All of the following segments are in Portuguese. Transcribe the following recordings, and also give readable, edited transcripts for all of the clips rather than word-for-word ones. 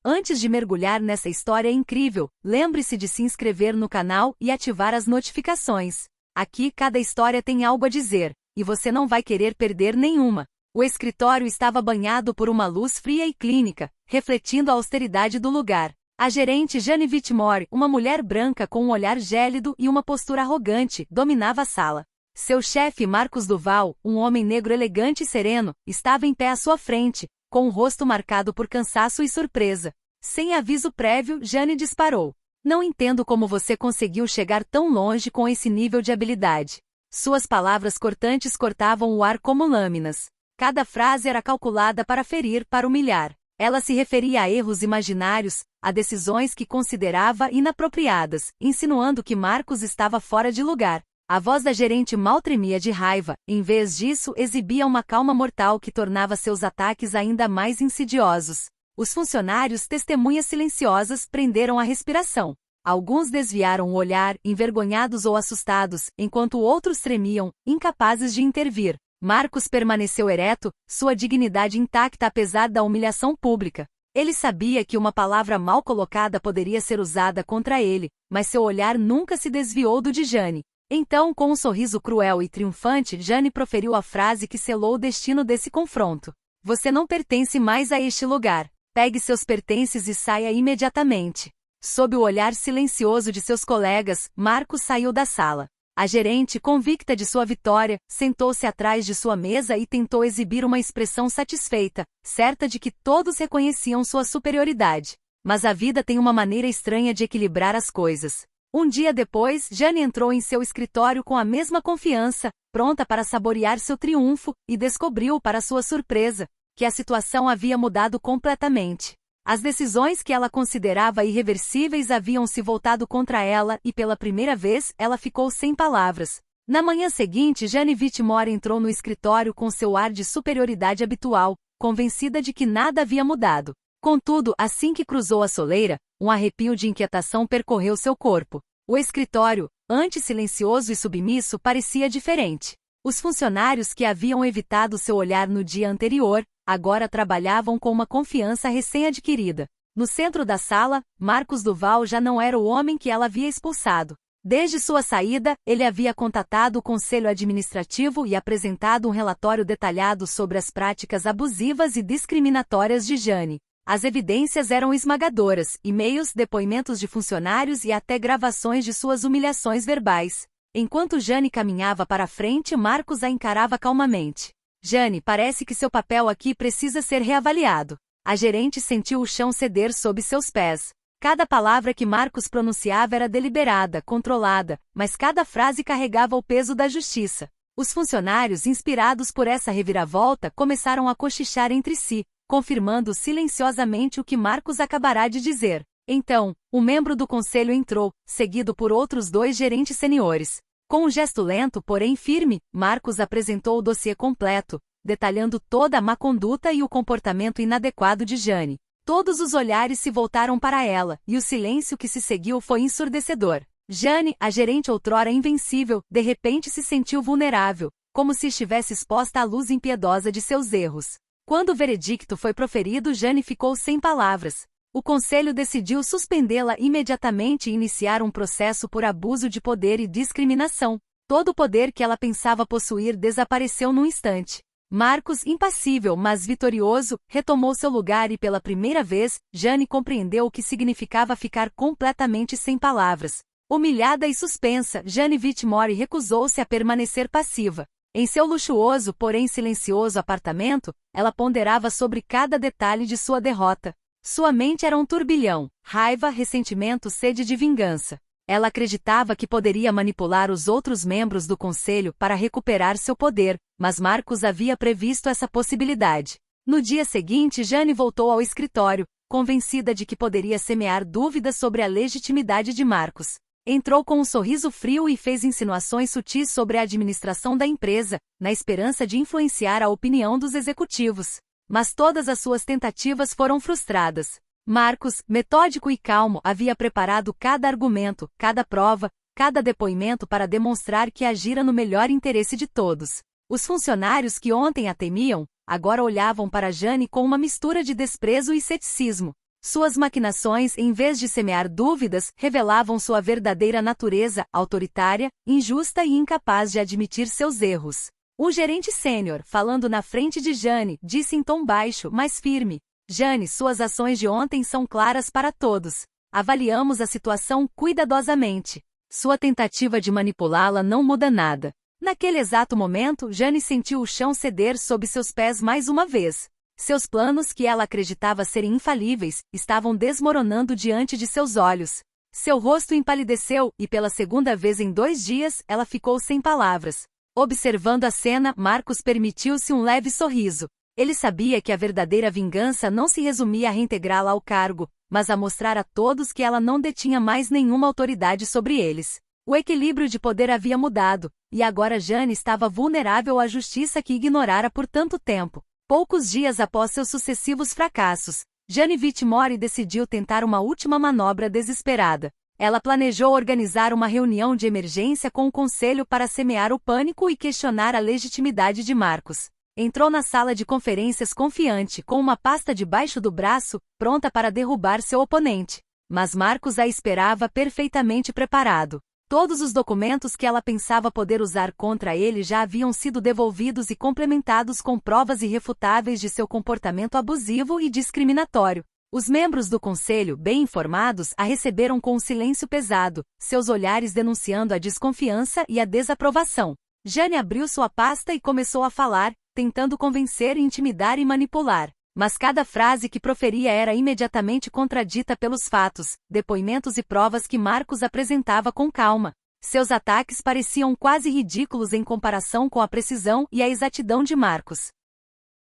Antes de mergulhar nessa história incrível, lembre-se de se inscrever no canal e ativar as notificações. Aqui cada história tem algo a dizer, e você não vai querer perder nenhuma. O escritório estava banhado por uma luz fria e clínica, refletindo a austeridade do lugar. A gerente Jane Whitmore, uma mulher branca com um olhar gélido e uma postura arrogante, dominava a sala. Seu chefe Marcus Duval, um homem negro elegante e sereno, estava em pé à sua frente, com o rosto marcado por cansaço e surpresa. Sem aviso prévio, Jane disparou. Não entendo como você conseguiu chegar tão longe com esse nível de habilidade. Suas palavras cortantes cortavam o ar como lâminas. Cada frase era calculada para ferir, para humilhar. Ela se referia a erros imaginários, a decisões que considerava inapropriadas, insinuando que Marcus estava fora de lugar. A voz da gerente mal tremia de raiva, em vez disso exibia uma calma mortal que tornava seus ataques ainda mais insidiosos. Os funcionários, testemunhas silenciosas, prenderam a respiração. Alguns desviaram o olhar, envergonhados ou assustados, enquanto outros tremiam, incapazes de intervir. Marcus permaneceu ereto, sua dignidade intacta apesar da humilhação pública. Ele sabia que uma palavra mal colocada poderia ser usada contra ele, mas seu olhar nunca se desviou do de Jane. Então, com um sorriso cruel e triunfante, Jane proferiu a frase que selou o destino desse confronto. Você não pertence mais a este lugar. Pegue seus pertences e saia imediatamente. Sob o olhar silencioso de seus colegas, Marcus saiu da sala. A gerente, convicta de sua vitória, sentou-se atrás de sua mesa e tentou exibir uma expressão satisfeita, certa de que todos reconheciam sua superioridade. Mas a vida tem uma maneira estranha de equilibrar as coisas. Um dia depois, Jane entrou em seu escritório com a mesma confiança, pronta para saborear seu triunfo, e descobriu, para sua surpresa, que a situação havia mudado completamente. As decisões que ela considerava irreversíveis haviam se voltado contra ela e pela primeira vez ela ficou sem palavras. Na manhã seguinte, Jane Whitmore entrou no escritório com seu ar de superioridade habitual, convencida de que nada havia mudado. Contudo, assim que cruzou a soleira, um arrepio de inquietação percorreu seu corpo. O escritório, antes silencioso e submisso, parecia diferente. Os funcionários que haviam evitado seu olhar no dia anterior, agora trabalhavam com uma confiança recém-adquirida. No centro da sala, Marcus Duval já não era o homem que ela havia expulsado. Desde sua saída, ele havia contatado o conselho administrativo e apresentado um relatório detalhado sobre as práticas abusivas e discriminatórias de Jane. As evidências eram esmagadoras, e-mails, depoimentos de funcionários e até gravações de suas humilhações verbais. Enquanto Jane caminhava para frente, Marcus a encarava calmamente. Jane, parece que seu papel aqui precisa ser reavaliado. A gerente sentiu o chão ceder sob seus pés. Cada palavra que Marcus pronunciava era deliberada, controlada, mas cada frase carregava o peso da justiça. Os funcionários, inspirados por essa reviravolta, começaram a cochichar entre si, confirmando silenciosamente o que Marcus acabará de dizer. Então, um membro do conselho entrou, seguido por outros 2 gerentes seniores. Com um gesto lento, porém firme, Marcus apresentou o dossiê completo, detalhando toda a má conduta e o comportamento inadequado de Jane. Todos os olhares se voltaram para ela, e o silêncio que se seguiu foi ensurdecedor. Jane, a gerente outrora invencível, de repente se sentiu vulnerável, como se estivesse exposta à luz impiedosa de seus erros. Quando o veredicto foi proferido, Jane ficou sem palavras. O conselho decidiu suspendê-la imediatamente e iniciar um processo por abuso de poder e discriminação. Todo o poder que ela pensava possuir desapareceu num instante. Marcus, impassível mas vitorioso, retomou seu lugar e pela primeira vez, Jane compreendeu o que significava ficar completamente sem palavras. Humilhada e suspensa, Jane Whitmore recusou-se a permanecer passiva. Em seu luxuoso, porém silencioso apartamento, ela ponderava sobre cada detalhe de sua derrota. Sua mente era um turbilhão, raiva, ressentimento, sede de vingança. Ela acreditava que poderia manipular os outros membros do conselho para recuperar seu poder, mas Marcus havia previsto essa possibilidade. No dia seguinte, Jane voltou ao escritório, convencida de que poderia semear dúvidas sobre a legitimidade de Marcus. Entrou com um sorriso frio e fez insinuações sutis sobre a administração da empresa, na esperança de influenciar a opinião dos executivos. Mas todas as suas tentativas foram frustradas. Marcus, metódico e calmo, havia preparado cada argumento, cada prova, cada depoimento para demonstrar que agira no melhor interesse de todos. Os funcionários que ontem a temiam, agora olhavam para Jane com uma mistura de desprezo e ceticismo. Suas maquinações, em vez de semear dúvidas, revelavam sua verdadeira natureza, autoritária, injusta e incapaz de admitir seus erros. O gerente sênior, falando na frente de Jane, disse em tom baixo, mas firme: Jane, suas ações de ontem são claras para todos. Avaliamos a situação cuidadosamente. Sua tentativa de manipulá-la não muda nada. Naquele exato momento, Jane sentiu o chão ceder sob seus pés mais uma vez. Seus planos, que ela acreditava serem infalíveis, estavam desmoronando diante de seus olhos. Seu rosto empalideceu, e pela segunda vez em 2 dias, ela ficou sem palavras. Observando a cena, Marcos permitiu-se um leve sorriso. Ele sabia que a verdadeira vingança não se resumia a reintegrá-la ao cargo, mas a mostrar a todos que ela não detinha mais nenhuma autoridade sobre eles. O equilíbrio de poder havia mudado, e agora Jane estava vulnerável à justiça que ignorara por tanto tempo. Poucos dias após seus sucessivos fracassos, Jane Whitmore decidiu tentar uma última manobra desesperada. Ela planejou organizar uma reunião de emergência com o conselho para semear o pânico e questionar a legitimidade de Marcos. Entrou na sala de conferências confiante, com uma pasta debaixo do braço, pronta para derrubar seu oponente. Mas Marcos a esperava perfeitamente preparado. Todos os documentos que ela pensava poder usar contra ele já haviam sido devolvidos e complementados com provas irrefutáveis de seu comportamento abusivo e discriminatório. Os membros do conselho, bem informados, a receberam com um silêncio pesado, seus olhares denunciando a desconfiança e a desaprovação. Jane abriu sua pasta e começou a falar, tentando convencer, intimidar e manipular. Mas cada frase que proferia era imediatamente contradita pelos fatos, depoimentos e provas que Marcos apresentava com calma. Seus ataques pareciam quase ridículos em comparação com a precisão e a exatidão de Marcos.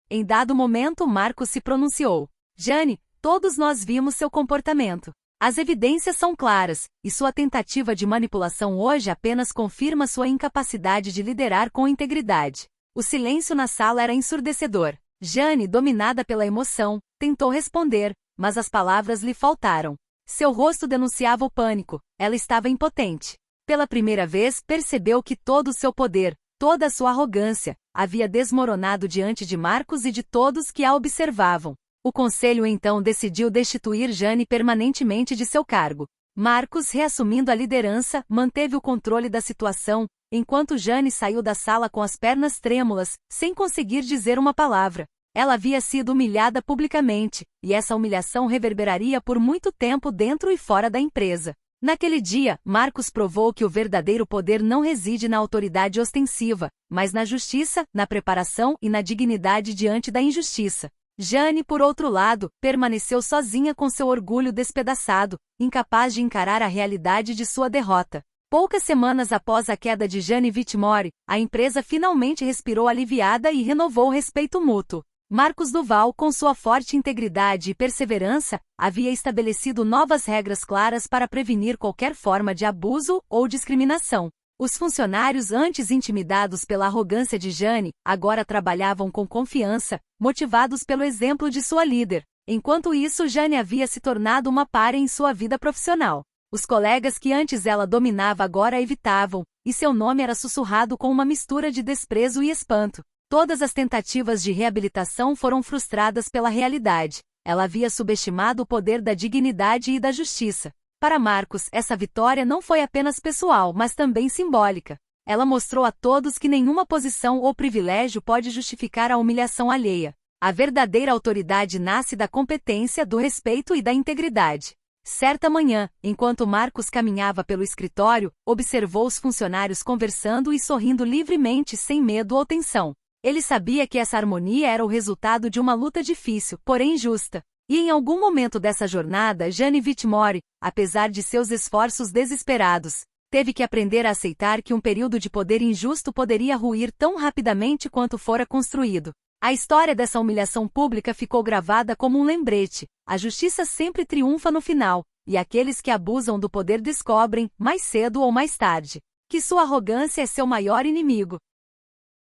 Em dado momento, Marcos se pronunciou: Jane, todos nós vimos seu comportamento. As evidências são claras, e sua tentativa de manipulação hoje apenas confirma sua incapacidade de liderar com integridade. O silêncio na sala era ensurdecedor. Jane, dominada pela emoção, tentou responder, mas as palavras lhe faltaram. Seu rosto denunciava o pânico, ela estava impotente. Pela primeira vez, percebeu que todo o seu poder, toda a sua arrogância, havia desmoronado diante de Marcos e de todos que a observavam. O conselho então decidiu destituir Jane permanentemente de seu cargo. Marcos, reassumindo a liderança, manteve o controle da situação, enquanto Jane saiu da sala com as pernas trêmulas, sem conseguir dizer uma palavra. Ela havia sido humilhada publicamente, e essa humilhação reverberaria por muito tempo dentro e fora da empresa. Naquele dia, Marcos provou que o verdadeiro poder não reside na autoridade ostensiva, mas na justiça, na preparação e na dignidade diante da injustiça. Jane, por outro lado, permaneceu sozinha com seu orgulho despedaçado, incapaz de encarar a realidade de sua derrota. Poucas semanas após a queda de Jane Whitmore, a empresa finalmente respirou aliviada e renovou o respeito mútuo. Marcos Duval, com sua forte integridade e perseverança, havia estabelecido novas regras claras para prevenir qualquer forma de abuso ou discriminação. Os funcionários, antes intimidados pela arrogância de Jane, agora trabalhavam com confiança, motivados pelo exemplo de sua líder. Enquanto isso, Jane havia se tornado uma pária em sua vida profissional. Os colegas que antes ela dominava agora a evitavam, e seu nome era sussurrado com uma mistura de desprezo e espanto. Todas as tentativas de reabilitação foram frustradas pela realidade. Ela havia subestimado o poder da dignidade e da justiça. Para Marcos, essa vitória não foi apenas pessoal, mas também simbólica. Ela mostrou a todos que nenhuma posição ou privilégio pode justificar a humilhação alheia. A verdadeira autoridade nasce da competência, do respeito e da integridade. Certa manhã, enquanto Marcos caminhava pelo escritório, observou os funcionários conversando e sorrindo livremente sem medo ou tensão. Ele sabia que essa harmonia era o resultado de uma luta difícil, porém justa. E em algum momento dessa jornada, Jane Whitmore, apesar de seus esforços desesperados, teve que aprender a aceitar que um período de poder injusto poderia ruir tão rapidamente quanto fora construído. A história dessa humilhação pública ficou gravada como um lembrete: a justiça sempre triunfa no final, e aqueles que abusam do poder descobrem, mais cedo ou mais tarde, que sua arrogância é seu maior inimigo.